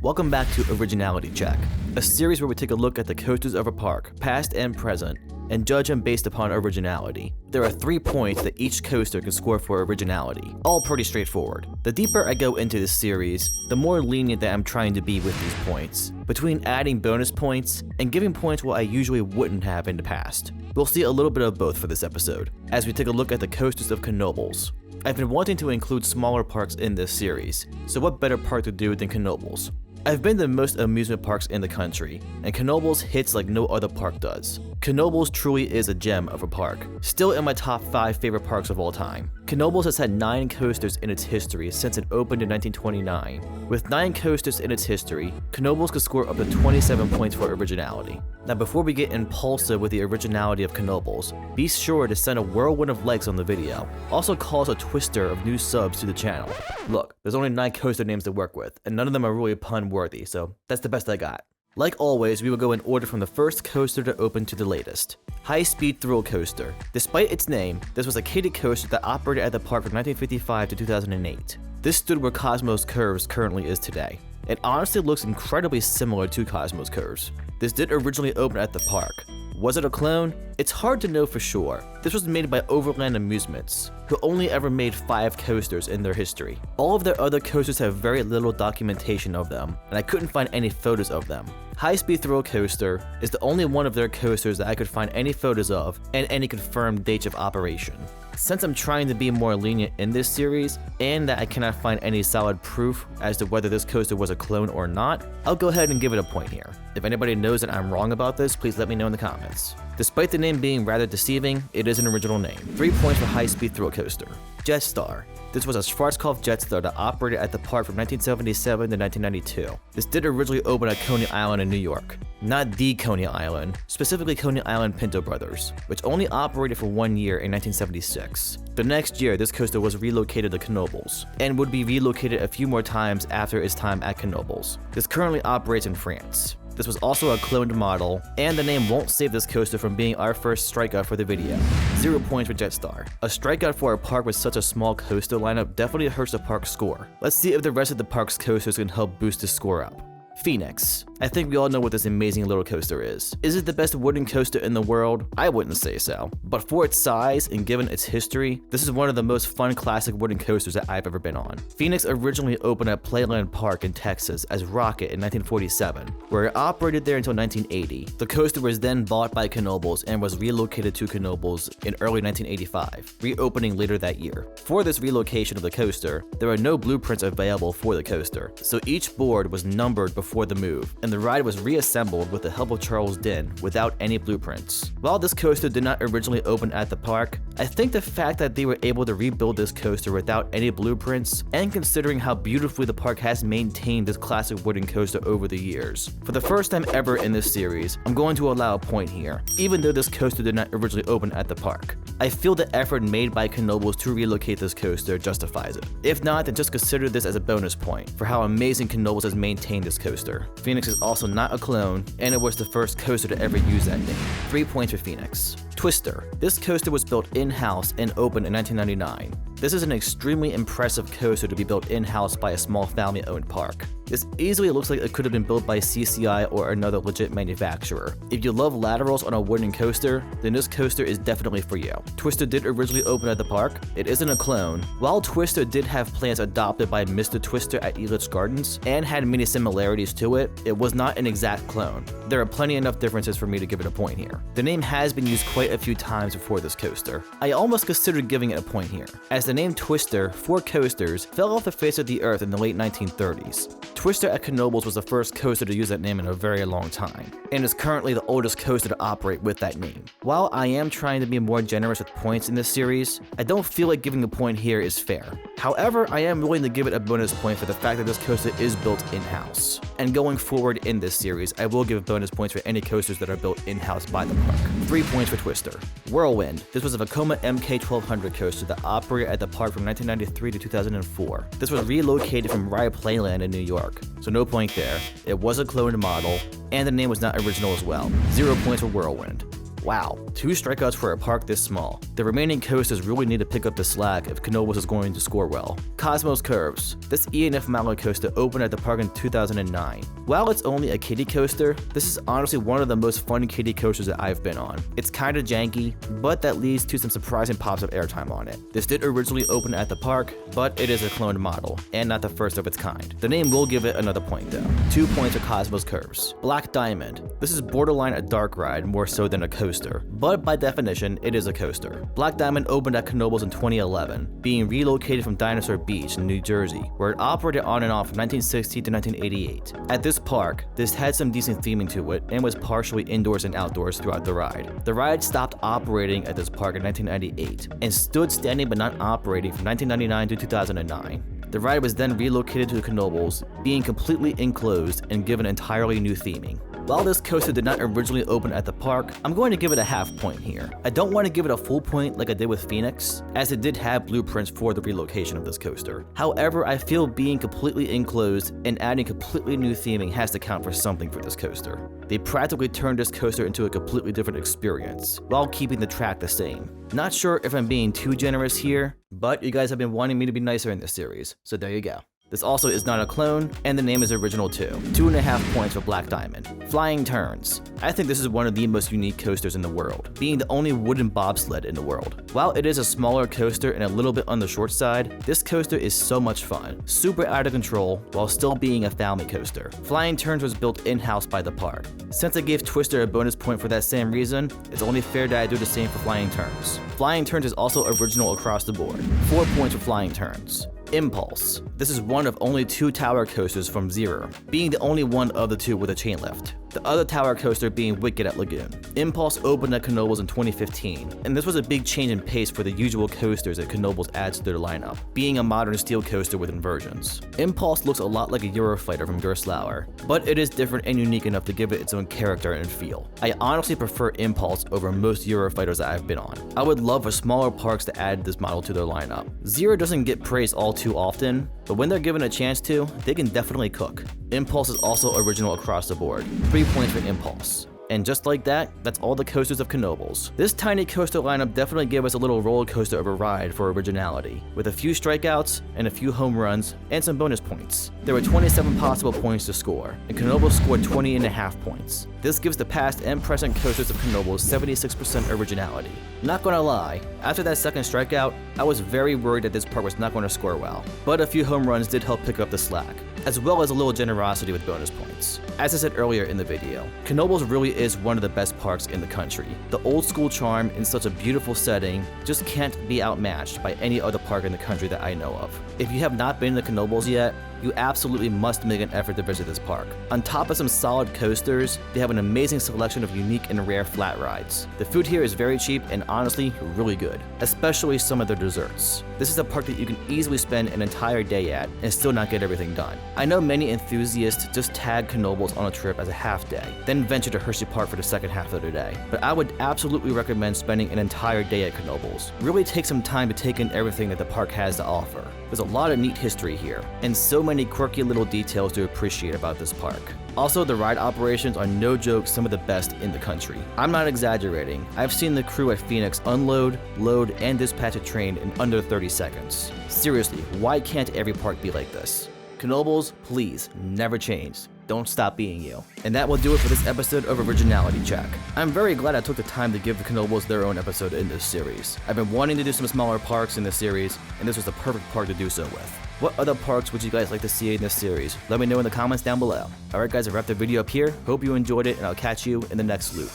Welcome back to Originality Check, a series where we take a look at the coasters of a park, past and present, and judge them based upon originality. There are 3 points that each coaster can score for originality, all pretty straightforward. The deeper I go into this series, the more lenient that I'm trying to be with these points, between adding bonus points and giving points what I usually wouldn't have in the past. We'll see a little bit of both for this episode, as we take a look at the coasters of Knoebels. I've been wanting to include smaller parks in this series, so what better park to do than Knoebels? I've been to most amusement parks in the country, and Knoebels hits like no other park does. Knoebels truly is a gem of a park, still in my top 5 favorite parks of all time. Knoebels has had 9 coasters in its history since it opened in 1929. With 9 coasters in its history, Knoebels could score up to 27 points for originality. Now before we get impulsive with the originality of Knoebels, be sure to send a whirlwind of likes on the video. Also cause a twister of new subs to the channel. Look, there's only 9 coaster names to work with, and none of them are really pun worthy, so that's the best I got. Like always, we will go in order from the first coaster to open to the latest. High Speed Thrill Coaster. Despite its name, this was a kiddie coaster that operated at the park from 1955 to 2008. This stood where Cosmos Curves currently is today. It honestly looks incredibly similar to Cosmos Curves. This did originally open at the park. Was it a clone? It's hard to know for sure. This was made by Overland Amusements, who only ever made 5 coasters in their history. All of their other coasters have very little documentation of them, and I couldn't find any photos of them. High Speed Thrill Coaster is the only one of their coasters that I could find any photos of and any confirmed dates of operation. Since I'm trying to be more lenient in this series, and that I cannot find any solid proof as to whether this coaster was a clone or not, I'll go ahead and give it a point here. If anybody knows that I'm wrong about this, please let me know in the comments. Despite the name being rather deceiving, it is an original name. 3 points for High Speed Thrill Coaster. Jetstar. This was a Schwarzkopf Jetstar that operated at the park from 1977 to 1992. This did originally open at Coney Island in New York. Not the Coney Island, specifically Coney Island Pinto Brothers, which only operated for 1 year in 1976. The next year, this coaster was relocated to Knoebels, and would be relocated a few more times after its time at Knoebels. This currently operates in France. This was also a cloned model, and the name won't save this coaster from being our first strikeout for the video. 0 points for Jetstar. A strikeout for a park with such a small coaster lineup definitely hurts the park's score. Let's see if the rest of the park's coasters can help boost the score up. Phoenix. I think we all know what this amazing little coaster is. Is it the best wooden coaster in the world? I wouldn't say so. But for its size and given its history, this is one of the most fun classic wooden coasters that I've ever been on. Phoenix originally opened at Playland Park in Texas as Rocket in 1947, where it operated there until 1980. The coaster was then bought by Knoebels and was relocated to Knoebels in early 1985, reopening later that year. For this relocation of the coaster, there are no blueprints available for the coaster, so each board was numbered before the move, and the ride was reassembled with the help of Charles Din without any blueprints. While this coaster did not originally open at the park, I think the fact that they were able to rebuild this coaster without any blueprints, and considering how beautifully the park has maintained this classic wooden coaster over the years. For the first time ever in this series, I'm going to allow a point here, even though this coaster did not originally open at the park. I feel the effort made by Knoebels to relocate this coaster justifies it. If not, then just consider this as a bonus point for how amazing Knoebels has maintained this coaster. Phoenix is also not a clone, and it was the first coaster to ever use that name. 3 points for Phoenix. Twister. This coaster was built in-house and opened in 1999. This is an extremely impressive coaster to be built in-house by a small family-owned park. This easily looks like it could have been built by CCI or another legit manufacturer. If you love laterals on a wooden coaster, then this coaster is definitely for you. Twister did originally open at the park. It isn't a clone. While Twister did have plans adopted by Mr. Twister at Elitch Gardens and had many similarities to it, it was not an exact clone. There are plenty enough differences for me to give it a point here. The name has been used quite a few times before this coaster. I almost considered giving it a point here, as the name Twister for coasters fell off the face of the earth in the late 1930s. Twister at Knoebels was the first coaster to use that name in a very long time, and is currently the oldest coaster to operate with that name. While I am trying to be more generous with points in this series, I don't feel like giving a point here is fair. However, I am willing to give it a bonus point for the fact that this coaster is built in-house. And going forward in this series, I will give bonus points for any coasters that are built in-house by the park. 3 points for Twister. Whirlwind. This was a Vekoma MK1200 coaster that operated at the park from 1993 to 2004. This was relocated from Rye Playland in New York, so no point there. It was a cloned model, and the name was not original as well. 0 points for Whirlwind. Wow, 2 strikeouts for a park this small. The remaining coasters really need to pick up the slack if Knoebels is going to score well. Cosmos Curves. This E&F Milo coaster opened at the park in 2009. While it's only a kiddie coaster, this is honestly one of the most fun kiddie coasters that I've been on. It's kinda janky, but that leads to some surprising pops of airtime on it. This did originally open at the park, but it is a cloned model, and not the first of its kind. The name will give it another point though. 2 points for Cosmos Curves. Black Diamond. This is borderline a dark ride more so than a coaster, but by definition, it is a coaster. Black Diamond opened at Knoebels in 2011, being relocated from Dinosaur Beach in New Jersey, where it operated on and off from 1960 to 1988. At this park, this had some decent theming to it and was partially indoors and outdoors throughout the ride. The ride stopped operating at this park in 1998 and stood standing but not operating from 1999 to 2009. The ride was then relocated to Knoebels, being completely enclosed and given entirely new theming. While this coaster did not originally open at the park, I'm going to give it a half point here. I don't want to give it a full point like I did with Phoenix, as it did have blueprints for the relocation of this coaster. However, I feel being completely enclosed and adding completely new theming has to count for something for this coaster. They practically turned this coaster into a completely different experience, while keeping the track the same. Not sure if I'm being too generous here, but you guys have been wanting me to be nicer in this series, so there you go. This also is not a clone, and the name is original too. 2.5 points for Black Diamond. Flying Turns. I think this is one of the most unique coasters in the world, being the only wooden bobsled in the world. While it is a smaller coaster and a little bit on the short side, this coaster is so much fun, super out of control, while still being a family coaster. Flying Turns was built in-house by the park. Since I gave Twister a bonus point for that same reason, it's only fair that I do the same for Flying Turns. Flying Turns is also original across the board. 4 points for Flying Turns. Impulse. This is one of only 2 tower coasters from Zero, being the only one of the 2 with a chain lift. The other tower coaster being Wicked at Lagoon. Impulse opened at Knoebels in 2015, and this was a big change in pace for the usual coasters that Knoebels adds to their lineup, being a modern steel coaster with inversions. Impulse looks a lot like a Eurofighter from Gerstlauer, but it is different and unique enough to give it its own character and feel. I honestly prefer Impulse over most Eurofighters that I've been on. I would love for smaller parks to add this model to their lineup. Zero doesn't get praised all too often, but when they're given a chance to, they can definitely cook. Impulse is also original across the board. 3 points for Impulse. And just like that, that's all the coasters of Knoebels. This tiny coaster lineup definitely gave us a little roller coaster of a ride for originality, with a few strikeouts and a few home runs and some bonus points. There were 27 possible points to score, and Knoebels scored 20.5 points. This gives the past and present coasters of Knoebels 76% originality. Not gonna lie, after that second strikeout, I was very worried that this park was not going to score well, but a few home runs did help pick up the slack, as well as a little generosity with bonus points. As I said earlier in the video, Knoebels really is one of the best parks in the country. The old school charm in such a beautiful setting just can't be outmatched by any other park in the country that I know of. If you have not been to Knoebels yet, you absolutely must make an effort to visit this park. On top of some solid coasters, they have an amazing selection of unique and rare flat rides. The food here is very cheap and honestly really good, especially some of their desserts. This is a park that you can easily spend an entire day at and still not get everything done. I know many enthusiasts just tag Knoebels on a trip as a half day, then venture to Hershey Park for the second half of the day. But I would absolutely recommend spending an entire day at Knoebels. Really take some time to take in everything that the park has to offer. There's a lot of neat history here, and so many quirky little details to appreciate about this park. Also, the ride operations are no joke some of the best in the country. I'm not exaggerating. I've seen the crew at Phoenix unload, load, and dispatch a train in under 30 seconds. Seriously, why can't every park be like this? Knoebels, please, never change. Don't stop being you. And that will do it for this episode of Originality Check. I'm very glad I took the time to give the Knoebels their own episode in this series. I've been wanting to do some smaller parks in this series, and this was the perfect park to do so with. What other parks would you guys like to see in this series? Let me know in the comments down below. Alright guys, I wrapped the video up here. Hope you enjoyed it, and I'll catch you in the next loop.